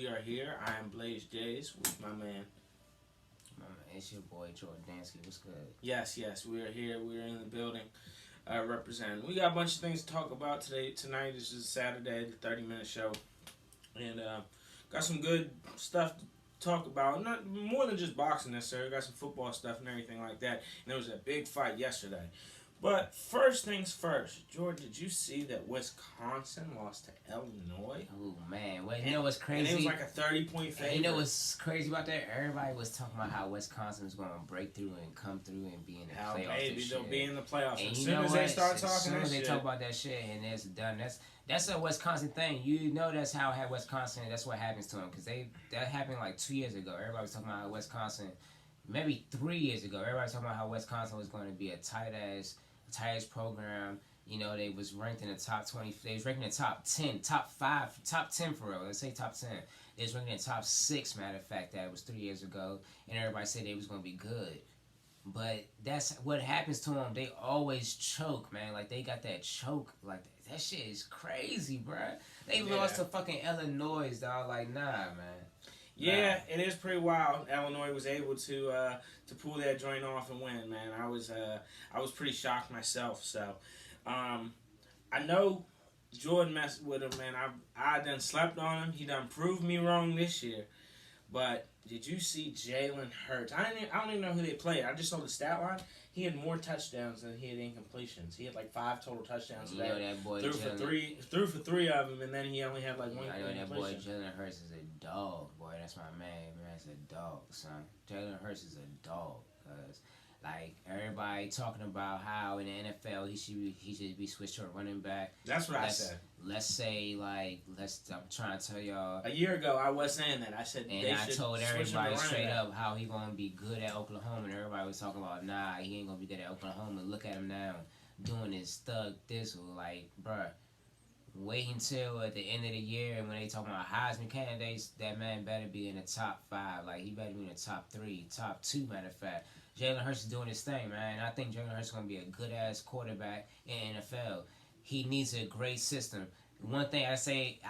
We are here. I am Blaze Jays with my man. It's your boy Jordan Dansky. What's good? Yes, we are here. We are in the building representing. We got a bunch of things to talk about today. Tonight is just Saturday, the 30-minute show. And got some good stuff to talk about. Not more than just boxing necessarily. Got some football stuff and everything like that. And there was a big fight yesterday. But first things first, George, did you see that Wisconsin lost to Illinois? Oh man, well, you know what's crazy? And it was like a 30-point favorite. You know what's crazy about that? Everybody was talking about how Wisconsin was going to break through and come through and be in the playoffs. Maybe they'll be in the playoffs. And as soon as they start talking as soon that as they shit. talk about that shit, and it's done. That's a Wisconsin thing. You know that's how Wisconsin. That's what happens to them because that happened like 2 years ago. Everybody was talking about how Wisconsin. Maybe 3 years ago, everybody was talking about how Wisconsin was going to be a tight ass program. You know, they was ranked in the top 20. They was ranked in the top 10, top 5, top 10 for real. Let's say top 10. They was ranked in the top 6, matter of fact, that was 3 years ago. And everybody said they was going to be good. But that's what happens to them. They always choke, man. Like, they got that choke. Like, that shit is crazy, bruh. They lost to fucking Illinois, dog. Like, nah, man. Yeah, it is pretty wild. Illinois was able to pull that joint off and win, man. I was pretty shocked myself. So, I know Jordan messed with him, man. I done slept on him. He done proved me wrong this year. But did you see Jalen Hurts? I don't even know who they played. I just saw the stat line. He had more touchdowns than he had incompletions. He had like 5 total touchdowns today. You know that boy threw for three of them, and then he only had like one. I know that boy Jalen Hurts is a dog, boy. That's my man. Man's a dog, son. Jalen Hurts is a dog, cause like everybody talking about how in the NFL he should be switched to a running back. That's what I said. Let's say I'm trying to tell y'all. A year ago, I was saying that. I said and I told everybody straight up how he gonna be good at Oklahoma, and everybody was talking about nah, he ain't gonna be good at Oklahoma. Look at him now, doing his thug thistle, like bruh. Wait until at the end of the year, and when they talking about Heisman candidates, that man better be in the top 5. Like he better be in the top 3, top 2. Matter of fact, Jalen Hurts is doing his thing, man. And I think Jalen Hurts is gonna be a good ass quarterback in NFL. He needs a great system. One thing I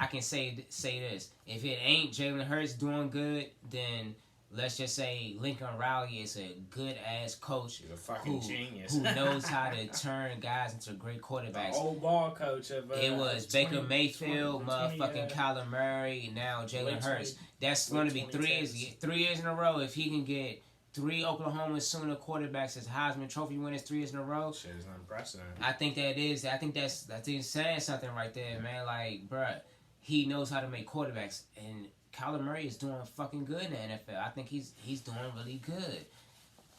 can say this: if it ain't Jalen Hurts doing good, then let's just say Lincoln Riley is a good ass coach. He's a fucking genius. Who knows how to turn guys into great quarterbacks. The old ball coach of it was Baker Mayfield, motherfucking Kyler Murray, and now Jalen Hurts. That's going to be 3 years. 3 years in a row if he can get 3 Oklahoma Sooner quarterbacks as Heisman Trophy winners 3 years in a row. Shit is unprecedented. I think that is. I think that's saying something right there, man. Like, bruh, he knows how to make quarterbacks, and Kyler Murray is doing fucking good in the NFL. I think he's doing really good.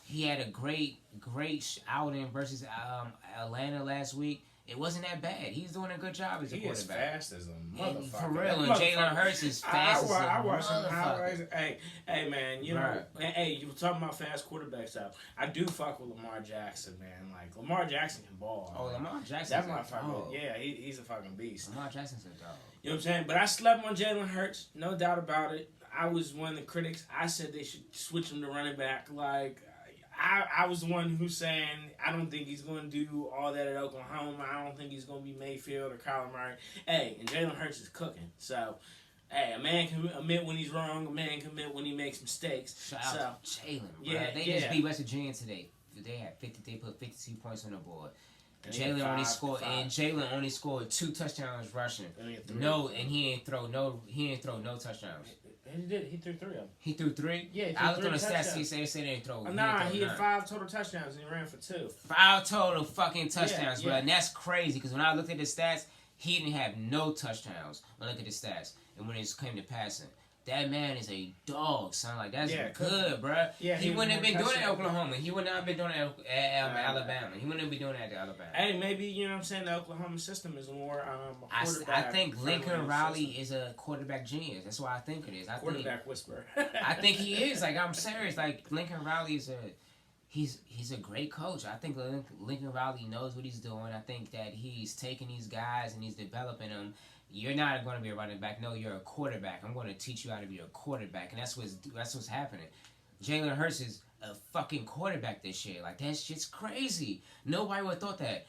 He had a great outing versus Atlanta last week. It wasn't that bad. He's doing a good job as a quarterback. He is fast as a motherfucker. For real, and Jalen Hurts is fast as a motherfucker. I watch some highlights. Hey, man, you know, hey, you were talking about fast quarterbacks out. I do fuck with Lamar Jackson, man. Like, Lamar Jackson can ball. Oh, Lamar Jackson. That's my fucking, yeah, he's a fucking beast. Lamar Jackson's a dog. You know what I'm saying? But I slept on Jalen Hurts, no doubt about it. I was one of the critics. I said they should switch him to running back. Like, I was the one who's saying I don't think he's going to do all that at Oklahoma. I don't think he's going to be Mayfield or Kyler Murray. Hey, and Jalen Hurts is cooking. So, hey, a man can admit when he's wrong. A man can admit when he makes mistakes. Shout out to Jalen, bro. Yeah, they just beat West Virginia today. They put 52 points on the board. Jalen only scored 2 touchdowns rushing. He ain't throw no touchdowns. He did. He threw 3 of them. He threw 3? Yeah, I looked on the stats. He said he didn't throw. He had 5 total touchdowns and he ran for 2. 5 total fucking touchdowns, bro. And that's crazy because when I looked at the stats, he didn't have no touchdowns. When I look at the stats and when it came to passing. That man is a dog, son. Like, that's good, bro. Yeah, he wouldn't have been doing it at Oklahoma. He would not have been doing it at Alabama. He wouldn't be doing that at Alabama. Hey, maybe, you know what I'm saying, the Oklahoma system is more I think Lincoln Riley is a quarterback genius. That's why I think it is. Quarterback whisperer. I think he is. Like, I'm serious. Like, Lincoln Riley is he's a great coach. I think Lincoln Riley knows what he's doing. I think that he's taking these guys and he's developing them. You're not going to be a running back. No, you're a quarterback. I'm going to teach you how to be a quarterback, and that's what's happening. Jalen Hurts is a fucking quarterback this year. Like, that shit's crazy. Nobody would have thought that.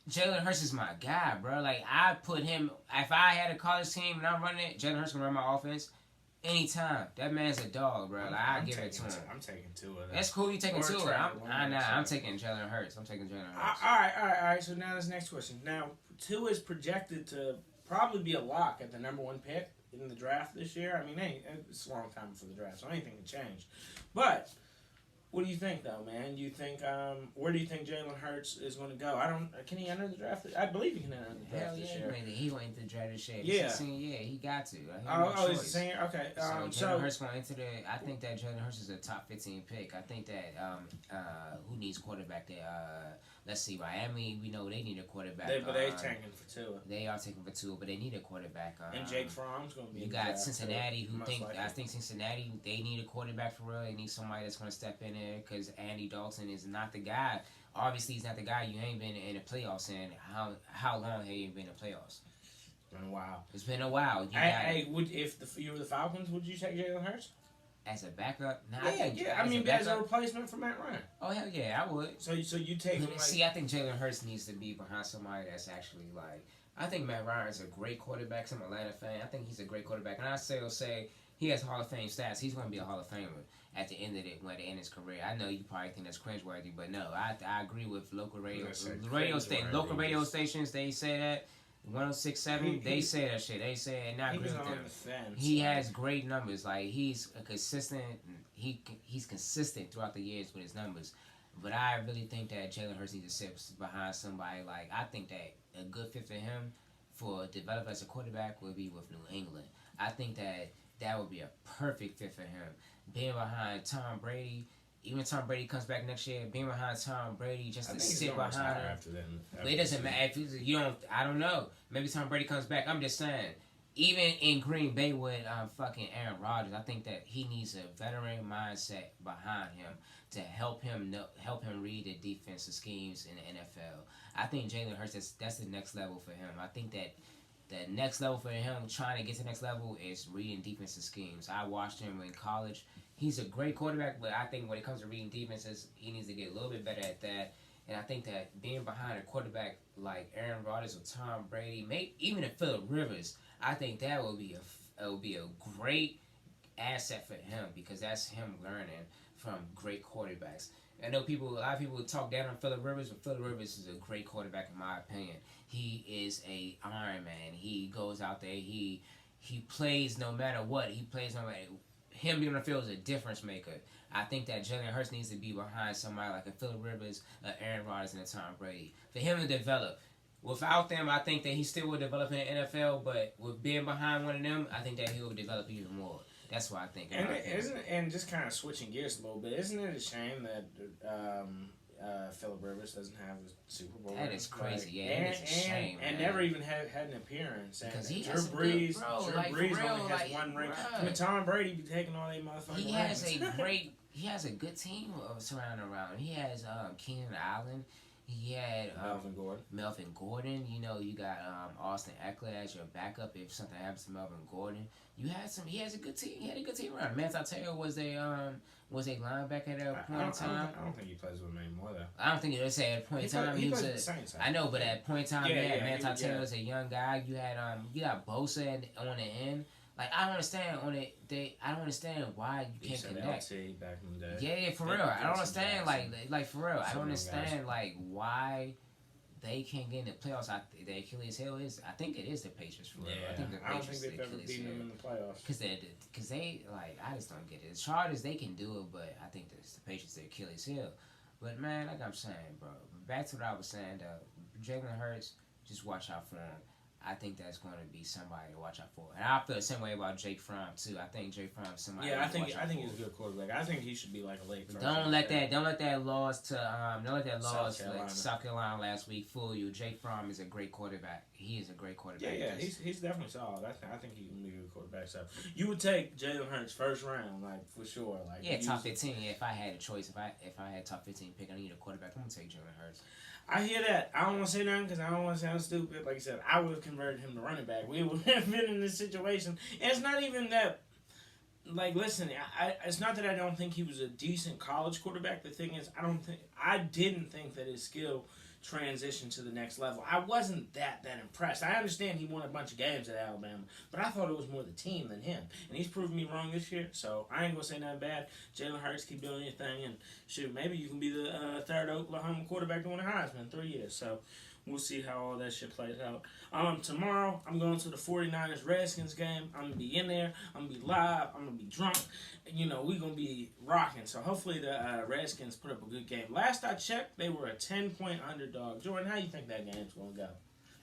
Jalen Hurts is my guy, bro. Like, I put him. If I had a college team and I'm running it, Jalen Hurts can run my offense. Anytime. That man's a dog, bro. Like, I give it to him. I'm taking Tua. That's cool. You taking Tua. I'm taking Jalen Hurts. I'm taking Jalen Hurts. All right. So now this next question. Now, Tua is projected to probably be a lock at the number 1 pick in the draft this year. I mean, it's a long time before the draft, so anything can change. But what do you think, though, man? Do you think where do you think Jalen Hurts is going to go? Can he enter the draft? I believe he can enter the draft this year. He went into the draft this year. Yeah, he got to. He's a senior. Okay. So Jalen Hurts going into the. I think that Jalen Hurts is a top 15 pick. I think that who needs quarterback there? Let's see, Miami. We know they need a quarterback. But they're taking for Tua. They are taking for Tua, but they need a quarterback. And Jake Fromm's going to be. You got Cincinnati, who think likely. I think Cincinnati they need a quarterback for real. They need somebody that's going to step in there because Andy Dalton is not the guy. Obviously, he's not the guy. You ain't been in the playoffs, and how long have you been in the playoffs? It's been a while. It's been a while. If you were the Falcons, would you take Jalen Hurts? As a backup? Nah, I mean, as a replacement for Matt Ryan. Oh, hell yeah, I would. So you take him like... See, I think Jalen Hurts needs to be behind somebody that's actually like... I think Matt Ryan is a great quarterback. I'm an Atlanta fan. I think he's a great quarterback. And I say he has Hall of Fame stats. He's going to be a Hall of Famer at the end of his career. I know you probably think that's cringeworthy, but no, I agree with local radio stations. They say that. 106.7, they say that shit. They say, and I agree with them. He has great numbers. Like he's a consistent. He's consistent throughout the years with his numbers. But I really think that Jalen Hurts needs to sit behind somebody. Like I think that a good fit for him for develop as a quarterback would be with New England. I think that would be a perfect fit for him. Being behind Tom Brady. Even Tom Brady comes back next year, being behind Tom Brady just to sit behind him. It doesn't matter if you don't. I don't know. Maybe Tom Brady comes back. I'm just saying. Even in Green Bay with fucking Aaron Rodgers, I think that he needs a veteran mindset behind him to help him read the defensive schemes in the NFL. I think Jalen Hurts that's the next level for him. I think that the next level for him, trying to get to the next level, is reading defensive schemes. I watched him in college. He's a great quarterback, but I think when it comes to reading defenses, he needs to get a little bit better at that. And I think that being behind a quarterback like Aaron Rodgers or Tom Brady, maybe even a Phillip Rivers, I think that would be a great asset for him because that's him learning from great quarterbacks. I know a lot of people talk down on Phillip Rivers, but Phillip Rivers is a great quarterback in my opinion. He is a Iron Man. He goes out there. He plays no matter what. He plays no matter. Him being on the field is a difference maker. I think that Jalen Hurts needs to be behind somebody like a Phillip Rivers, Aaron Rodgers, and a Tom Brady for him to develop. Without them, I think that he still will develop in the NFL, but with being behind one of them, I think that he will develop even more. That's what I think. And just kind of switching gears a little bit, isn't it a shame that Phillip Rivers doesn't have a Super Bowl? That is crazy. It's a shame. And never even had an appearance. Because he Drew Brees only has one ring. I mean, Tom Brady be taking all they motherfucking rings. He has a good team surrounding around him. He has Keenan Allen. He had Melvin Gordon. You know, you got Austin Eckler as your backup if something happens to Melvin Gordon. He has a good team. He had a good team around. Manti Te'o was a linebacker at a point in time. I don't think he plays with him anymore though. I don't think he was at a point in time. He was at the Saints. I know, but at a point in time, Manti Te'o was a young guy. You had got Bosa on the end. Like I don't understand I don't understand why you can't connect. LT back in the day. Yeah, for real. I don't understand like for real. I don't understand like why they can't get in the playoffs. The Achilles heel is. I think it is the Patriots for real. Yeah, I don't think they've ever beaten them in the playoffs. Because they like I just don't get it. The Chargers they can do it, but I think it's the Patriots the Achilles heel. But man, like I'm saying, bro. Back to what I was saying though. Jalen Hurts, just watch out for him. I think that's going to be somebody to watch out for. And I feel the same way about Jake Fromm, too. I think Jake Fromm is somebody I think he's a good quarterback. I think he should be like a late first. Don't let that loss to South Carolina last week fool you. Jake Fromm is a great quarterback. He is a great quarterback. Yeah, he's definitely solid. I think he can be a good quarterback. So you would take Jalen Hurts first round, like for sure. Like top 15. If I had a choice, if I had top 15 pick, I need a quarterback. I'm gonna take Jalen Hurts. I hear that. I don't want to say nothing because I don't want to sound stupid. Like I said, I would have converted him to running back. We would have been in this situation. And it's not even that, like, listen, it's not that I don't think he was a decent college quarterback. The thing is, I didn't think that his skill transition to the next level. I wasn't that impressed. I understand he won a bunch of games at Alabama, but I thought it was more the team than him. And he's proven me wrong this year, so I ain't gonna say nothing bad. Jalen Hurts, keep doing your thing, and shoot, maybe you can be the third Oklahoma quarterback to win a Heisman in 3 years. So we'll see how all that shit plays out. Tomorrow, I'm going to the 49ers Redskins game. I'm going to be in there. I'm going to be live. I'm going to be drunk. And, we're going to be rocking. So hopefully the Redskins put up a good game. Last I checked, they were a 10-point underdog. Jordan, how you think that game's going to go?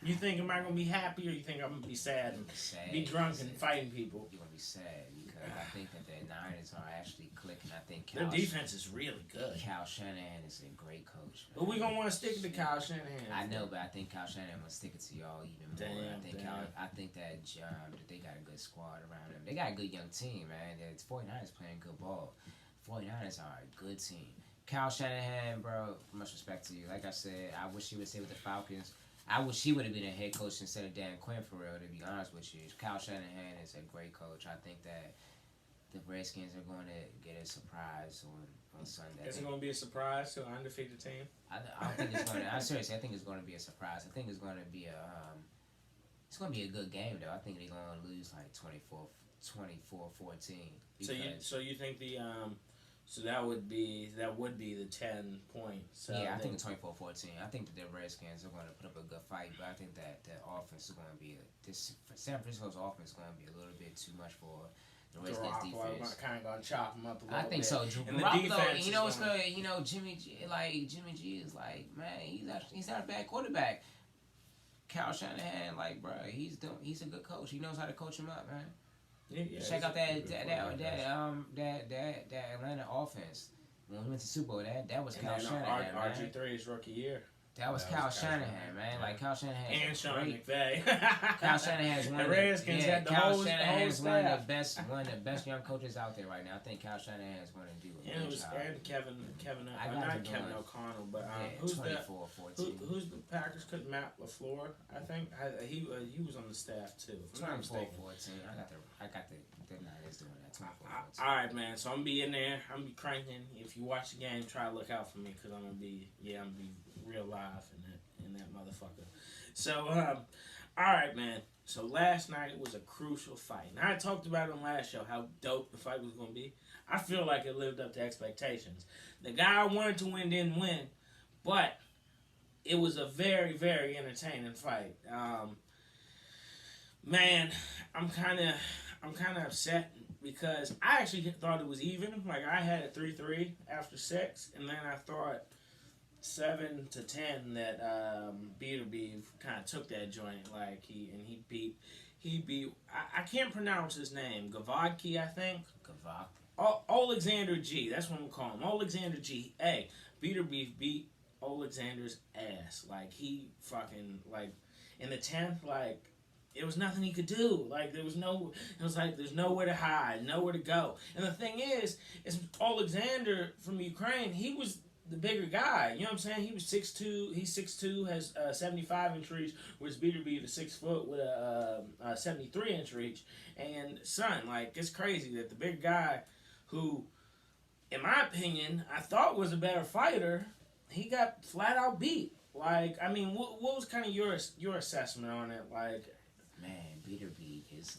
You think am I going to be happy, or you think I'm going to be sad and be drunk and fighting people? You're going to be sad because I think that the Niners are actually clicking. I think their defense is really good. Cal Shanahan is a great coach. Man. But we're going to want to stick to Cal Shanahan. I know, but I think Cal Shanahan will stick it to y'all even more. I think that they got a good squad around them. They got a good young team, man. The 49ers playing good ball. 49ers are a good team. Cal Shanahan, bro, much respect to you. Like I said, I wish he would stay with the Falcons. I wish he would have been a head coach instead of Dan Quinn, for real, to be honest with you. Cal Shanahan is a great coach. I think that the Redskins are going to get a surprise on Sunday. Is it going to be a surprise to an undefeated team? I don't think it's going to. Seriously, I think it's going to be a surprise. I think it's going to be it's going to be a good game, though. I think they're going to lose like 24-14. So you think the so that would be the 10 points. Yeah, I think it's 24-14. I think that the Redskins are going to put up a good fight, but I think that the offense is going to be San Francisco's offense is going to be a little bit too much for the Redskins defense. Kind of going to chop them up a little bit. I think so. And the defense, you know what's good? Jimmy G is like, man, he's not a bad quarterback. Cal Shanahan, like, bro, he's a good coach. He knows how to coach him up, man. Yeah, check out that Atlanta offense when we went to Super Bowl. That was Cal Shanahan. RG3's rookie year. That was Cal Shanahan, man. Like Cal Shanahan and Sean McVay. Cal Shanahan is one of the best young coaches out there right now. I think Cal Shanahan is going to do it. And Kevin not Kevin O'Connell, but who's the Packers coach? Matt LaFleur, I think. He was on the staff too. 24-14. I got the Niners doing that. 24-14. All right, man. So I'm gonna be in there. I'm gonna be cranking. If you watch the game, try to look out for me because I'm gonna be real live in that motherfucker. So all right, man. So last night was a crucial fight. Now I talked about it on last show how dope the fight was gonna be. I feel like it lived up to expectations. The guy I wanted to win didn't win, but it was a very, very entertaining fight. Man, I'm kind of upset because I actually thought it was even. Like I had it 3-3 after 6, and then I thought 7-10 that Beaterbeef kind of took that joint. Like he beat. I can't pronounce his name. Gavodki, I think. Gavok. Alexander G. That's what I'm gonna call him. Alexander G. Hey, Beaterbeef beat Alexander's ass. Like he fucking like in the 10th. Like it was nothing he could do. Like it was like there's nowhere to hide, nowhere to go. And the thing is Alexander from Ukraine. He was the bigger guy. You know what I'm saying? He was 6'2". He's 6'2", has 75-inch reach, whereas Beaterbeef is 6 foot with a 73-inch reach. And son, like it's crazy that the big guy, who, in my opinion, I thought was a better fighter, he got flat out beat. Like, I mean, what was kind of your assessment on it? Like, man, Beaterbeef is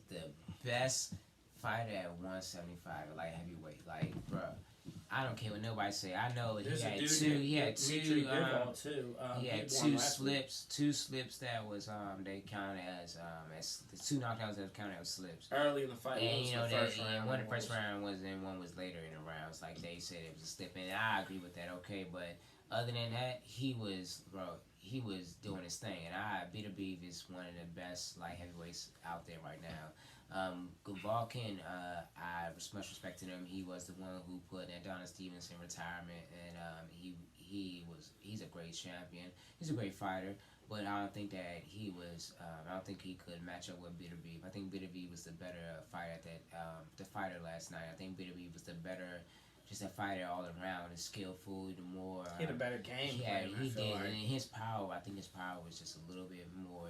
the best fighter at 175, light heavyweight. Like, bro, I don't care what nobody say. I know he had two slips that was they counted as the 2 knockdowns that counted as slips early in the fight. And one of the first round was, and one was later in the rounds. Like they said, it was a slip, and I agree with that. Okay, but other than that, he was doing his thing, and Beaterbeef is one of the best light heavyweights out there right now. Golovkin, I much respect to him. He was the one who put Adonis Stevens in retirement, and he's a great champion. He's a great fighter, but I don't think that he was. I don't think he could match up with Beaterbeef. I think Beaterbeef was the better fighter at that. The fighter last night. I think Beaterbeef was the better. Just a fighter all around, is skillful, the more... he had a better game plan, he did, like. And his power, I think his power was just a little bit more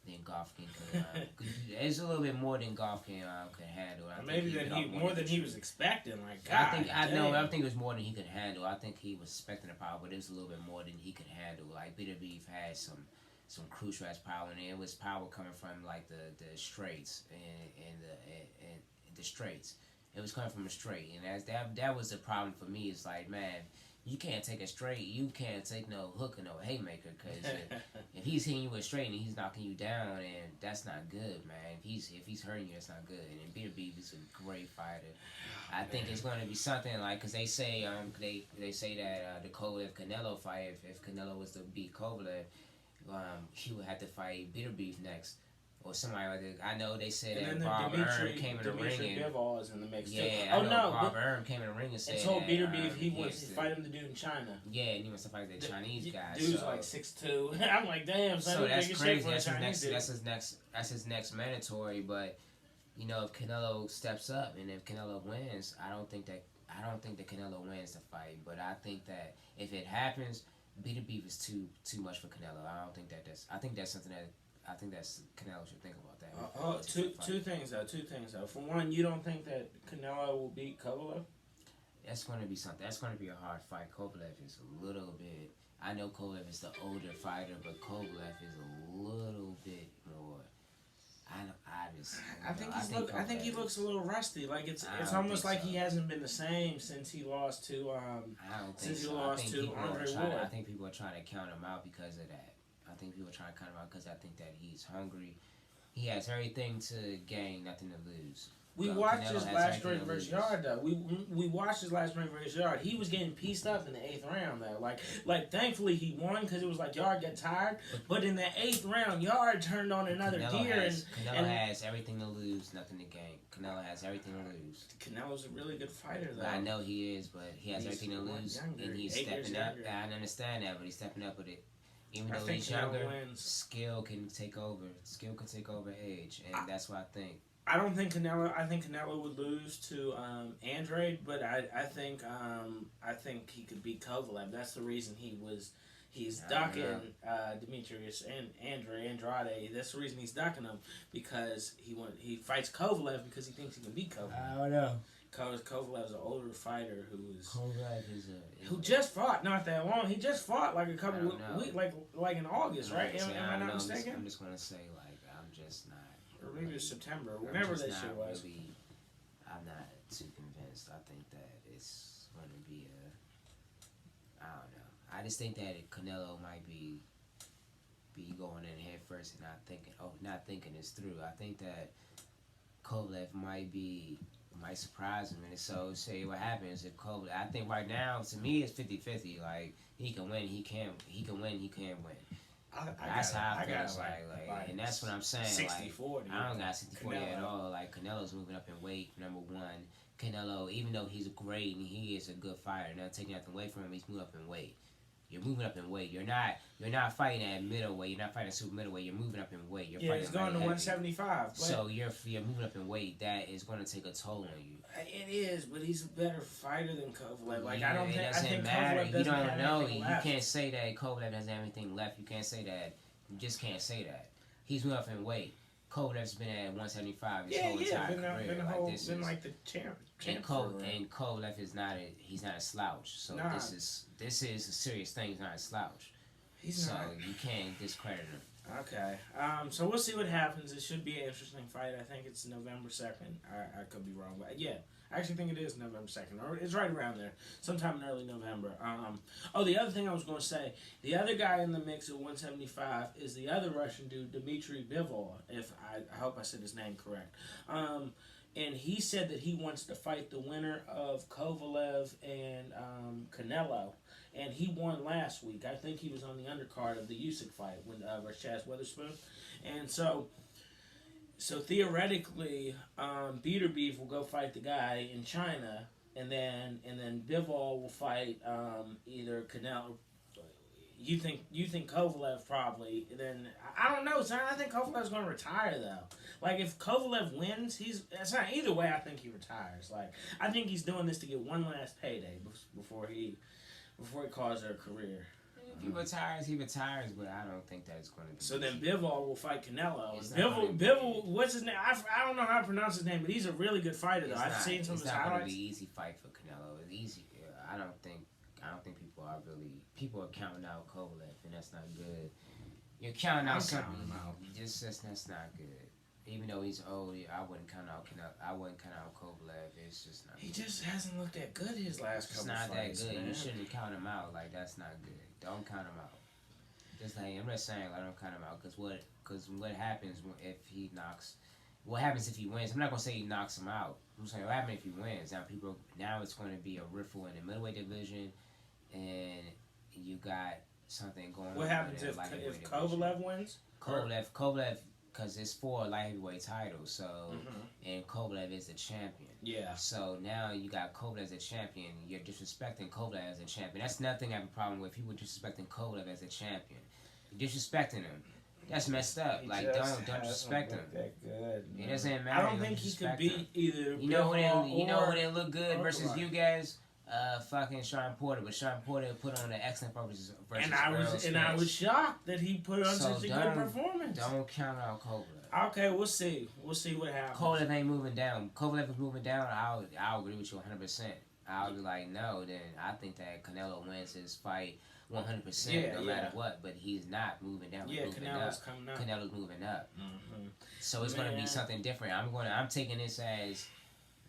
than Golovkin could. It's a little bit more than Golovkin could handle. Maybe more than he was expecting. Like God, I think it was more than he could handle. I think he was expecting the power, but it was a little bit more than he could handle. Like Bitter Beef had some crucial ass power, and it was power coming from like the straights and the straights. It was coming from a straight, and that was the problem for me. It's like, man, you can't take a straight. You can't take no hook or no haymaker, because if he's hitting you with a straight and he's knocking you down, and that's not good, man. If he's hurting you, that's not good. And Bitter Beef is a great fighter. I think it's going to be something like, because they say they say that the Kovalev Canelo fight, if Canelo was to beat Kovalev, he would have to fight Bitter Beef next. Or somebody like that. I know they said that Bob Earn came in the ring. Dimitri Bivol is in the mix too. Yeah, Bob Earn came in the ring and said. And told Bitter Beef he wants to fight him to do in China. Yeah, and he wants to fight the Chinese guy. Dude's like 6'2". I'm like, damn, son. So that's crazy. That's his next mandatory. But you know, if Canelo steps up and if Canelo wins, I don't think that Canelo wins the fight. But I think that if it happens, Bitter Beef is too much for Canelo. I think that's something that. I think that's Canelo should think about that. Two things though. For one, you don't think that Canelo will beat Kovalev? That's going to be something. That's going to be a hard fight. Kovalev is a little bit. I know Kovalev is the older fighter, but Kovalev is a little bit more. I think he looks a little rusty. Like it's almost like he hasn't been the same since he lost to Andre Ward. I think people are trying to count him out because of that. I think people are trying to cut him out because I think that he's hungry. He has everything to gain, nothing to lose. We watched his last straight versus Yard though. We watched his last straight versus Yard. He was getting pieced up in the 8th round though. Like thankfully he won because it was like Yard got tired. But in the 8th round, Yard turned on another gear. Canelo has everything to lose, nothing to gain. Canelo has everything to lose. Canelo's a really good fighter though. I know he is, but he has everything to lose, and he's stepping up. I understand that, but he's stepping up with it. Even though he's younger, skill can take over. Skill can take over age, and that's what I think. I don't think Canelo. I think Canelo would lose to Andrade, but I think he could beat Kovalev. That's the reason he's ducking Demetrius and Andrade. That's the reason he's ducking him, because he fights Kovalev because he thinks he can beat Kovalev. I don't know. Kovalev's an older fighter who just fought not that long. He just fought like a couple of weeks, like in August, right? Am I not mistaken? I'm just gonna say I'm just not. Or maybe it was September, whenever that shit was. I'm not too convinced. I think that it's going to be I don't know. I just think that Canelo might be going in head first and not thinking this through. I think that Kovalev might surprise him, and so say what happens if Kovalev. I think right now, to me, it's 50-50. Like he can win, he can win. That's how I feel. Like, and that's what I'm saying. 60-40. I don't got 60-40 at all. Like Canelo's moving up in weight. Number one, Canelo, even though he's great and he is a good fighter, not taking nothing away from him, he's moving up in weight. You're moving up in weight. You're not fighting at middleweight. You're not fighting at super middleweight. You're moving up in weight. You're fighting he's going to 175. So you're moving up in weight. That is going to take a toll on you. It is, but he's a better fighter than Kovalev. Like I think matter. Kovalev doesn't don't know. You left. Can't say that Kovalev doesn't have anything left. You can't say that. You just can't say that. He's moving up in weight. Kovalev's been at 175 his whole entire career. Been like the champ. And Kovalev is not a slouch. So this is a serious thing. He's not a slouch. He's not. So you can't discredit him. Okay. So we'll see what happens. It should be an interesting fight. I think it's November 2nd. I could be wrong, but yeah, I actually think it is November 2nd, or it's right around there, sometime in early November. The other thing I was going to say, the other guy in the mix at 175 is the other Russian dude, Dmitry Bivol. I hope I said his name correct. And he said that he wants to fight the winner of Kovalev and Canelo. And he won last week. I think he was on the undercard of the Usyk fight versus Chaz Witherspoon. And so theoretically, Bitter Beef will go fight the guy in China, and then Bivol will fight either Canelo. You think Kovalev probably? Then I don't know, son. I think Kovalev's going to retire though. Like if Kovalev wins, it's not either way. I think he retires. Like I think he's doing this to get one last payday before he calls it a career. If he retires, he retires, but I don't think that's going to be. So then Bivol will fight Canelo. It's Bivol, what's his name? I don't know how to pronounce his name, but he's a really good fighter though. I've seen some of his highlights. It's not going to be highlights. an easy fight for Canelo. It's easy. I don't think people are counting out Kovalev, and that's not good. You're counting out something. That's not good. Even though he's old, I wouldn't count out Canelo. I wouldn't count out Kovalev. It's just not. He just hasn't looked that good his last couple It's not fights. that good. Man. You shouldn't count him out. Like, that's not good. Don't count him out. Just like I'm just saying, like, don't count him out. Because what happens if he knocks? What happens if he wins? I'm not gonna say he knocks him out. I'm saying what happens if he wins? Now it's going to be a riffle in the middleweight division, and you got something going on. What happens if Kovalev wins? Kovalev, because it's 4 light heavyweight titles. So and Kovalev is the champion. Yeah. So now you got Kovalev as a champion. You're disrespecting Kovalev as a champion. That's nothing I have a problem with. People disrespecting Kovalev as a champion. You're disrespecting him. That's messed up. Like, don't disrespect him. That good. It doesn't matter. I don't think he could beat either. You know who didn't look good versus you guys? Fucking Sean Porter, but Sean Porter put on an excellent versus and I was shocked that he put on such a good performance. Don't count out Kovalev. Okay, we'll see. We'll see what happens. Kovalev ain't moving down. Kovalev is moving down. I'll agree with you 100%. I'll be like, no, then I think that Canelo wins his fight 100% no matter what, but he's not moving down. Yeah, Canelo's coming up. Canelo's moving up. Mm-hmm. So it's going to be something different. I'm taking this as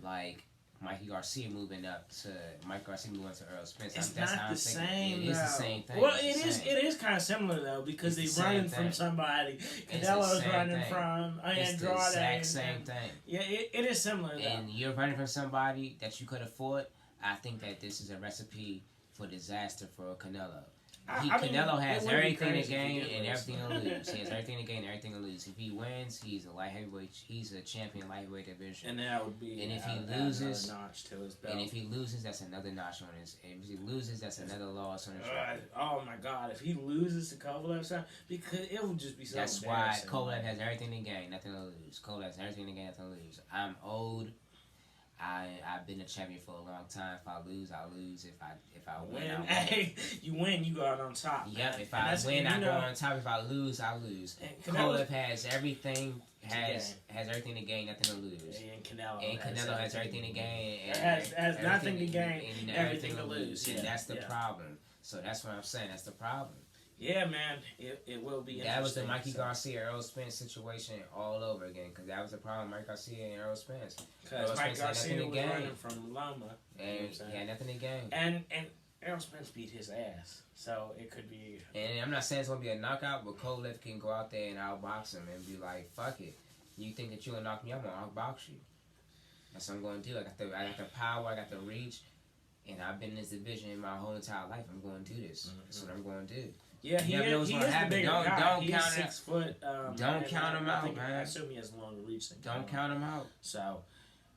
like Mikey Garcia moving up to Earl Spence. It's not the same. It is the same thing. Well, it is kind of similar though because they're running from somebody. Canelo's running from Andrade. It's the exact same thing. Yeah, it is similar though. And you're running from somebody that you could afford. I think that this is a recipe for disaster for Canelo. Canelo has everything to gain and everything to lose. He has everything to gain and everything to lose. If he wins, he's a light heavyweight. He's a champion light heavyweight division. And that would be. And if he loses, notch to his belt. And if he loses, that's another notch on his. If he loses, that's another loss on his record. Oh my God! If he loses to Kovalev, because it would just be so. That's why Kovalev has everything to gain, nothing to lose. Kovalev has everything to gain, nothing to lose. I'm old. I've been a champion for a long time. If I lose, I lose. If I win, I win. Hey, you win, you go out on top. Yep. If I win, I go on top. If I lose, I lose. Kovalev has everything. Has everything to gain, nothing to lose. And Canelo has everything to gain. Has nothing to gain, and everything to lose. And that's the problem. So that's what I'm saying. That's the problem. Yeah, man, it will be. That was the Mikey Garcia Earl Spence situation all over again, because that was the problem, Mikey Garcia and Earl Spence. Because Mike Garcia was running from Loma, and he had nothing to gain. And Earl Spence beat his ass, so it could be. And I'm not saying it's gonna be a knockout, but Kovalev can go out there and outbox him and be like, "Fuck it, you think that you'll knock me? I'm gonna outbox you." That's what I'm gonna do. I got the power, I got the reach, and I've been in this division my whole entire life. I'm going to do this. Mm-hmm. That's what I'm going to do. Yeah, he is the bigger guy. Don't count 6 foot. Don't count him out, man. I assume he has a longer reach than Don't count him out. So,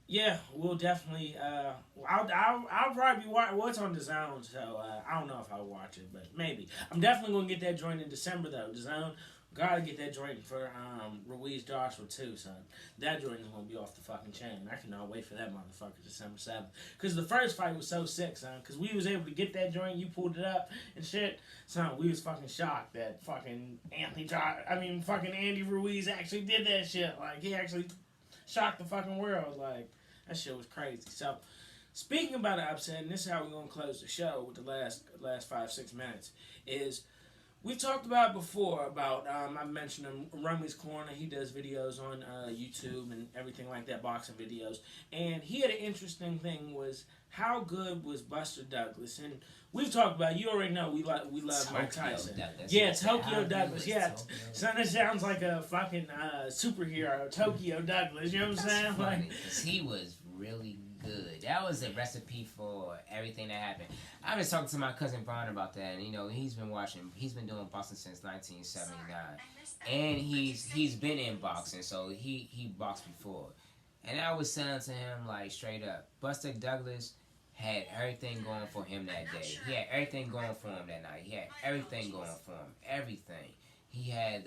yeah, we'll definitely. I'll probably be watching. Well, it's on the Zone, so I don't know if I'll watch it, but maybe. I'm definitely gonna get that joint in December though. The Zone. Gotta get that joint for Ruiz Joshua too, son. That joint is gonna be off the fucking chain. I cannot wait for that motherfucker December 7th. Cause the first fight was so sick, son. Cause we was able to get that joint, you pulled it up and shit. Son, we was fucking shocked that fucking Andy Ruiz actually did that shit. Like he actually shocked the fucking world. Like that shit was crazy. So speaking about an upset, and this is how we're gonna close the show with the last 5-6 minutes, is we've talked about before about I mentioned him, Rumley's Corner. He does videos on YouTube and everything like that, boxing videos. And he had an interesting thing was how good was Buster Douglas? And we've talked about you already know we love Mike Tyson. Douglas. Yeah, Tokyo Douglas. Yeah, son, it sounds like a fucking superhero, Tokyo Douglas. You know what I'm saying? Funny, because he was really good. That was the recipe for everything that happened. I was talking to my cousin Vaughn about that, and he's been doing boxing since 1979, and he's been in boxing, so he boxed before. And I was saying to him like straight up, Buster Douglas had everything going for him that day. He had everything going for him that night. He had everything going for him. Everything. He had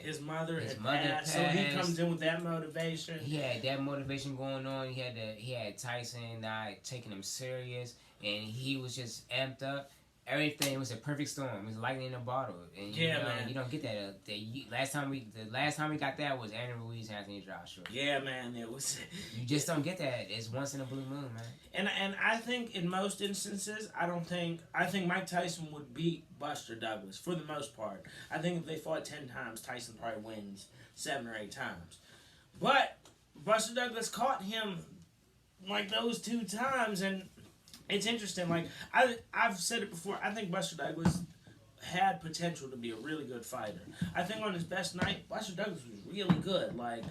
his mother passed, so he comes in with that motivation. He had that motivation going on. He had Tyson not taking him serious, and he was just amped up. everything was a perfect storm. It was lightning in a bottle, and man. you don't get that. The last time we got that was Andrew Ruiz, Anthony Joshua. Yeah, man, it was. You just don't get that. It's once in a blue moon, man. And I think in most instances, I think Mike Tyson would beat Buster Douglas for the most part. I think if they fought 10 times, Tyson probably wins 7 or 8 times. But Buster Douglas caught him like those 2 times, and it's interesting. Like I've said it before. I think Buster Douglas had potential to be a really good fighter. I think on his best night, Buster Douglas was really good. Like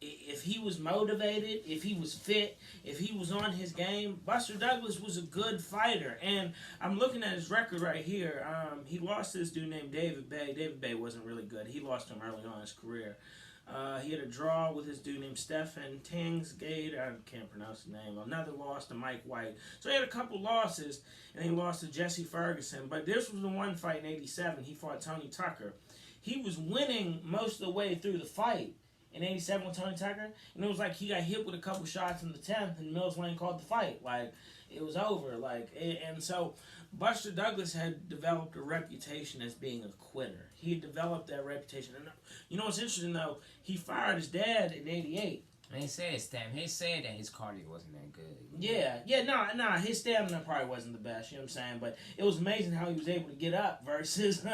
if he was motivated, if he was fit, if he was on his game, Buster Douglas was a good fighter. And I'm looking at his record right here. He lost to this dude named David Bay. David Bay wasn't really good. He lost him early on in his career. He had a draw with this dude named Stefan Tangsgate. I can't pronounce his name. Another loss to Mike White. So he had a couple losses, and he lost to Jesse Ferguson. But this was the one fight in '87. He fought Tony Tucker. He was winning most of the way through the fight in '87 with Tony Tucker, and it was like he got hit with a couple shots in the 10th, and Mills Lane called the fight. Like it was over. And so Buster Douglas had developed a reputation as being a quitter. He had developed that reputation. And you know what's interesting though? He fired his dad in '88. And he said that his cardio wasn't that good. Yeah, his stamina probably wasn't the best, you know what I'm saying? But it was amazing how he was able to get up versus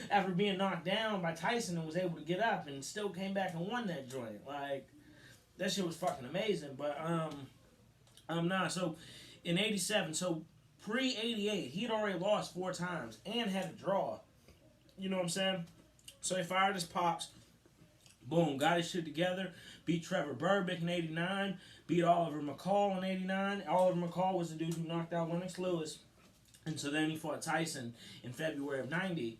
after being knocked down by Tyson and was able to get up and still came back and won that joint. Like, that shit was fucking amazing. But, so in '87, so pre-'88, he had already lost 4 times and had a draw. You know what I'm saying? So he fired his pops. Boom, got his shit together. Beat Trevor Burbick in '89. Beat Oliver McCall in '89. Oliver McCall was the dude who knocked out Lennox Lewis. And so then he fought Tyson in February of '90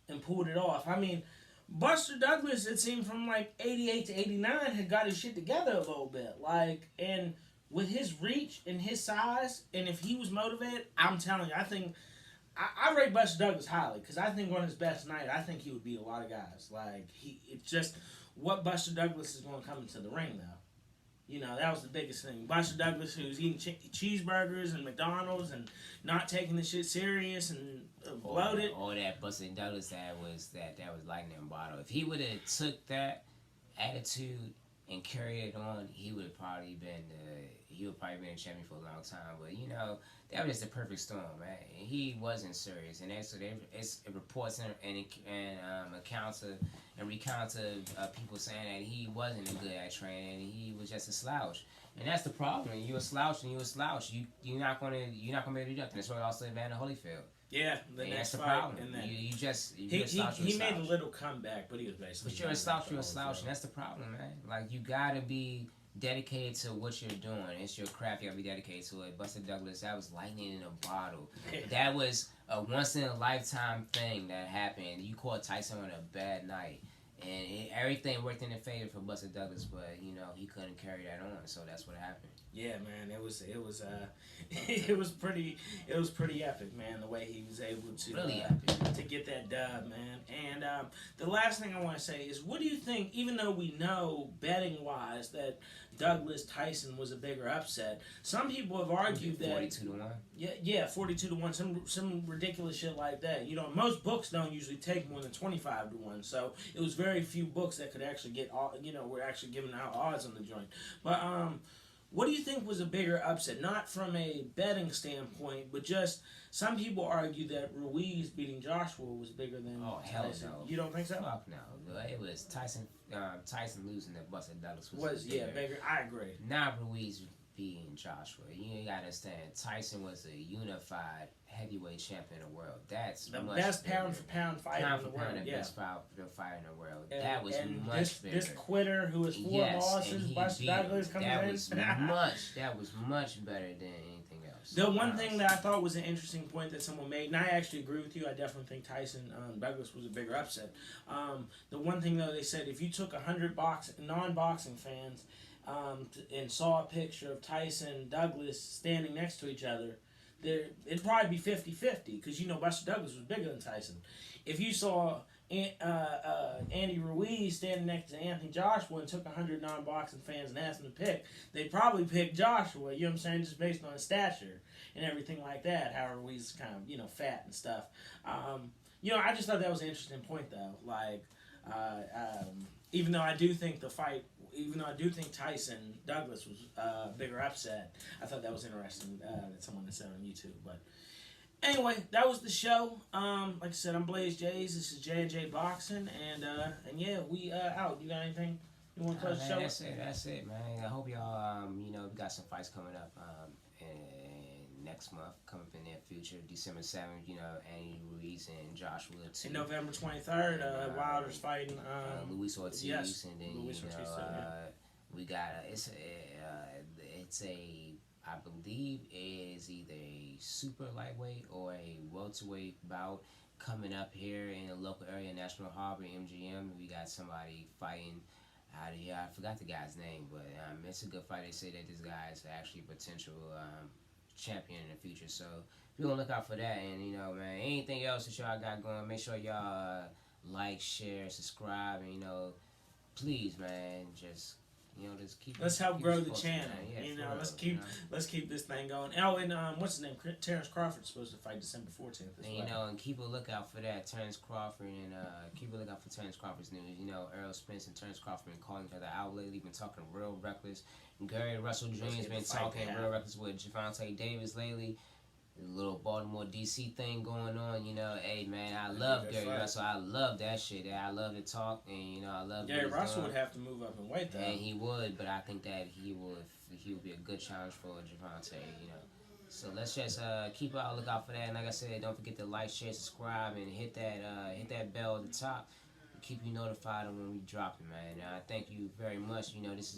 and pulled it off. I mean, Buster Douglas, it seemed from like '88 to '89, had got his shit together a little bit. Like, and with his reach and his size, and if he was motivated, I'm telling you, I think I rate Buster Douglas highly because I think on his best night, I think he would beat a lot of guys. Like, it's just what Buster Douglas is going to come into the ring, though. You know, that was the biggest thing. Buster Douglas, who's eating cheeseburgers and McDonald's and not taking the shit serious and bloated. All that Buster Douglas had was that was lightning in a bottle. If he would have took that attitude and carried it on, he would have probably been a champion for a long time. But you know, that was the perfect storm, man. He wasn't serious, and that's it's reports and accounts and recounts of people saying that he wasn't good at training. He was just a slouch, and that's the problem. You're a slouch, you're not gonna be able to do nothing. That's why also Evander Holyfield. Yeah, that's the problem. He made a little comeback, but he was basically. But you're a slouch, and that's the problem, man. Like, you gotta be dedicated to what you're doing. It's your craft. You gotta be dedicated to it. Buster Douglas, that was lightning in a bottle. That was a once in a lifetime thing that happened. You caught Tyson on a bad night, and everything worked in the favor for Buster Douglas, but you know he couldn't carry that on, so that's what happened. Yeah, man, it was pretty epic, man. The way he was able to really epic to get that dub, man. And the last thing I want to say is, what do you think? Even though we know betting wise that Douglas Tyson was a bigger upset, some people have argued that 42-1. Yeah, 42-1, some ridiculous shit like that. You know, most books don't usually take more than 25-1, so it was very few books that could actually get were actually giving out odds on the joint, but what do you think was a bigger upset? Not from a betting standpoint, but just some people argue that Ruiz beating Joshua was bigger than Tyson. No. You don't think so? Fuck no. It was Tyson losing to Buster Douglas was bigger. Bigger. I agree. Not Ruiz beating Joshua. You gotta understand, Tyson was a unified heavyweight champion in the world. That's the much best bigger. pound for pound fighter in the world. The best fighter in the world. And, that was much bigger. This quitter who was 4 losses, Buster Douglas coming in. That was much better than anything else. The one thing that I thought was an interesting point that someone made, and I actually agree with you, I definitely think Tyson Douglas was a bigger upset. The one thing though, they said if you took 100 non-boxing fans and saw a picture of Tyson Douglas standing next to each other, it'd probably be 50-50 because you know Buster Douglas was bigger than Tyson. If you saw Andy Ruiz standing next to Anthony Joshua and took 100 non-boxing fans and asked them to pick, they'd probably pick Joshua. You know what I'm saying? Just based on his stature and everything like that. How Ruiz is kind of fat and stuff. I just thought that was an interesting point though. Like, even though I do think the fight, even though I do think Tyson Douglas was a bigger upset, I thought that was interesting that someone had said on YouTube. But anyway, that was the show. Like I said, I'm Blaze Jays. This is J&J Boxing, and yeah, we out. You got anything you want to close the show? That's it, man. I hope y'all, we got some fights coming up next month, coming up in the near future, December 7th. Andy Ruiz and Joshua. And November 23rd, Wilder's fighting Luis Ortiz, yes, and then Luis Ortiz, yeah. we got it's a I believe is either a super lightweight or a welterweight bout coming up here in the local area, National Harbor, MGM. We got somebody fighting out of here. I forgot the guy's name, but it's a good fight. They say that this guy is actually a potential champion in the future. So be on the lookout for that. And man, anything else that y'all got going, make sure y'all like, share, subscribe, and please, man, just keep. Let's help grow the channel. Yeah, let's keep this thing going. Oh, and what's his name? Terrence Crawford's supposed to fight December 14th. And and keep a lookout for that Terrence Crawford, and keep a lookout for Terrence Crawford's news. Errol Spence and Terrence Crawford been calling each other out lately. Been talking real reckless. Gary Russell Jr.'s been talking real reckless with Javante Davis lately. The little Baltimore DC thing going on, hey man, I love Gary Russell. I love that shit. I love to talk, and I love. Gary Russell would have to move up in weight though. And he would, but I think that he would be a good challenge for Javante. So let's just keep a lookout for that. And like I said, don't forget to like, share, subscribe, and hit that bell at the top. Keep you notified when we drop it, man. Thank you very much.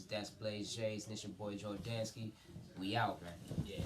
That's Blaze Jays, and it's your boy Jordansky. We out, man. Yeah.